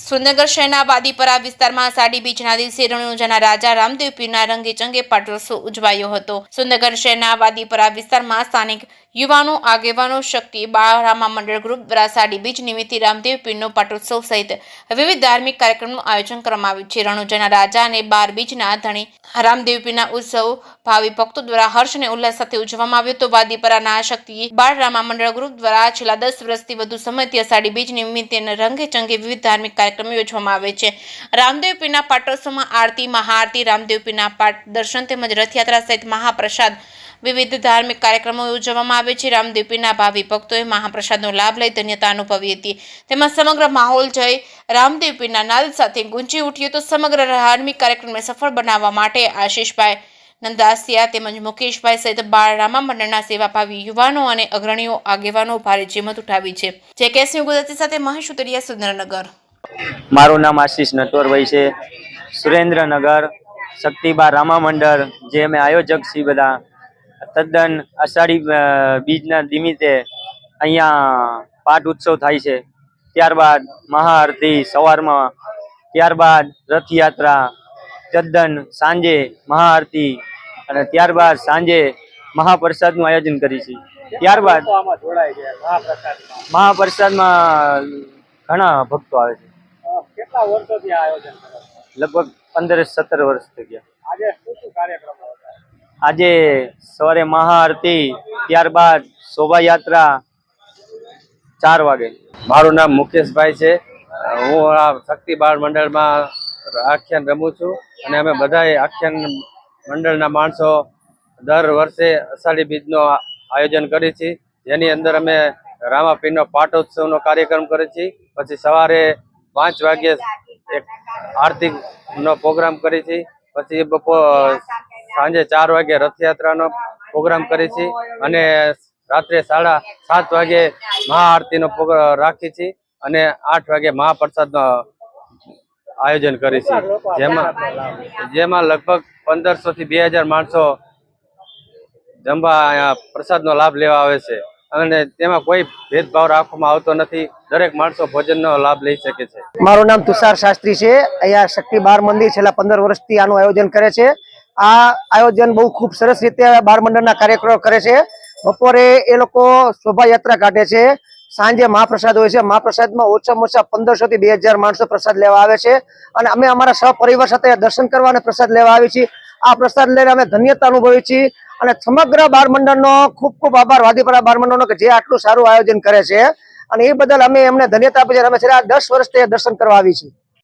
સુરેન્દ્રનગર શહેરના વાદીપરા વિસ્તારમાં અષાઢી બીજના દિવસે રણુજાના રાજા રામદેવ પીરના રંગે ચંગે પાટોત્સવ ઉજવાયો હતો। સુરેન્દ્રનગર શહેરના વાદીપરા વિસ્તારમાં સ્થાનિક યુવાનો આગેવાનો શક્તિ બાળરામા મંડળ ગ્રુપ દ્વારા અષાઢી બીજ નિમિત્તે રામદેવ પીરનો પાટોત્સવ સહિત વિવિધ ધાર્મિક કાર્યક્રમનું આયોજન કરવામાં આવ્યું છે। રણુજાના રાજા અને 12 બીજના ધણી રામદેવ પીરના ઉત્સવ ભાવિ ભક્તો દ્વારા હર્ષ અને ઉલ્લાસ સાથે ઉજવવામાં આવ્યો તો વાદીપરાના શક્તિ બાળરામા મંડળ ગ્રુપ દ્વારા છેલ્લા 10 વર્ષથી વધુ સમયથી અષાઢી બીજ નિમિત્તે રંગે ચંગે વિવિધ ધાર્મિક કાર્યક્રમો યોજવામાં આવે છે। રામદેવ પીરના પાટોત્સવમાં આરતી મહાઆરતી રામદેવ પીરના પાટ દર્શન તેમજ રથયાત્રા સહિત મહાપ્રસાદ વિવિધ ધાર્મિક કાર્યક્રમો યોજવામાં આવે છે। રામદેવ પીરના ભાવિ ભક્તોએ મહાપ્રસાદનો લાભ લઈ ધન્યતા અનુભવી હતી તેમજ સમગ્ર માહોલ જય રામદેવ પીરના નાદ સાથે ગુંજી ઉઠ્યો તો સમગ્ર ધાર્મિક કાર્યક્રમને સફળ બનાવવા માટે આશીષભાઈ નંદાસિયા તેમજ મુકેશભાઈ સહિત બાળરામા મંડળના સેવાભાવી યુવાનો અને અગ્રણીઓ આગેવાનો ભારે જહેમત ઉઠાવી છે। જે કેસની ગુજરાતી સાથે મહેશ ઉતરિયા, સુરેન્દ્રનગર। મારું નામ આશીષ નટવરભાઈ છે। સુરેન્દ્રનગર શક્તિબા રામા મંડળ જે અમે આયોજક છીએ બધા તદ્દન અષાઢી બીજના નિમિત્તે અહીંયા પાઠ ઉત્સવ થાય છે। ત્યારબાદ મહાઆરતી સવારમાં, ત્યારબાદ રથયાત્રા, તદ્દન સાંજે મહાઆરતી અને ત્યારબાદ સાંજે મહાપ્રસાદનું આયોજન કરી છે। ત્યારબાદ મહાપ્રસાદમાં ઘણા ભક્તો આવે છે। કેટલા વર્ષોથી આ આયોજન કરો છો? લગભગ 15-17 વર્ષ થઈ ગયા। આજે શું શું કાર્યક્રમો હતા? આજે સવારે મહાઆરતી, ત્યારબાદ શોભાયાત્રા 4 વાગે। મારું નામ મુકેશભાઈ છે। હું આ શક્તિ બાળ મંડળમાં આખ્યાન રમું છું અને અમે બધાએ આખ્યાન મંડળના માણસો દર વર્ષે અષાઢી બીજનો આયોજન કરીએ છીએ, જેની અંદર અમે રામાપીરનો પાટોત્સવનો કાર્યક્રમ કરીએ છીએ। પછી સવારે 5 વાગ્યે એક આરતીનો પ્રોગ્રામ કરીએ છીએ, પછી સાંજે 4 વાગે રથયાત્રાનો પ્રોગ્રામ કરીએ છીએ અને રાત્રે 7:30 વાગે મહાઆરતીનો પ્રોગ્રામ રાખીએ છીએ અને 8 વાગે મહાપ્રસાદનો આયોજન કરીએ છીએ, જેમાં લગભગ 1500 થી 2000 માણસો જમવા પ્રસાદનો લાભ લેવા આવે છે અને તેમાં કોઈ ભેદભાવ રાખવામાં આવતો નથી। દરેક માણસો ભોજનનો લાભ લઈ શકે છે। મારું નામ તુષાર શાસ્ત્રી છે। અહીંયા શક્તિ બાળ મંદિર છેલ્લા 15 વર્ષથી આનું આયોજન કરે છે। આ આયોજન બહુ ખૂબ સરસ રીતે બાળ મંડળના કાર્યક્રમો કરે છે। બપોરે એ લોકો શોભાયાત્રા કાઢે છે, સાંજે મહાપ્રસાદ હોય છે। મહાપ્રસાદમાં ઓછામાં ઓછા 1500 થી 2000 માણસો પ્રસાદ લેવા આવે છે અને અમે અમારા સહપરિવાર સાથે દર્શન કરવા અને પ્રસાદ લેવા આવીએ છીએ। આ પ્રસાદ લઈને અમે ધન્યતા અનુભવીએ છીએ અને સમગ્ર બાળ મંડળનો ખૂબ ખૂબ આભાર વાદીપરા બાળ મંડળનો કે જે આટલું સારું આયોજન કરે છે અને એ બદલ અમે એમને ધન્યતા આપીએ છીએ। અમે છેલ્લા 10 વર્ષથી દર્શન કરવા આવી છીએ।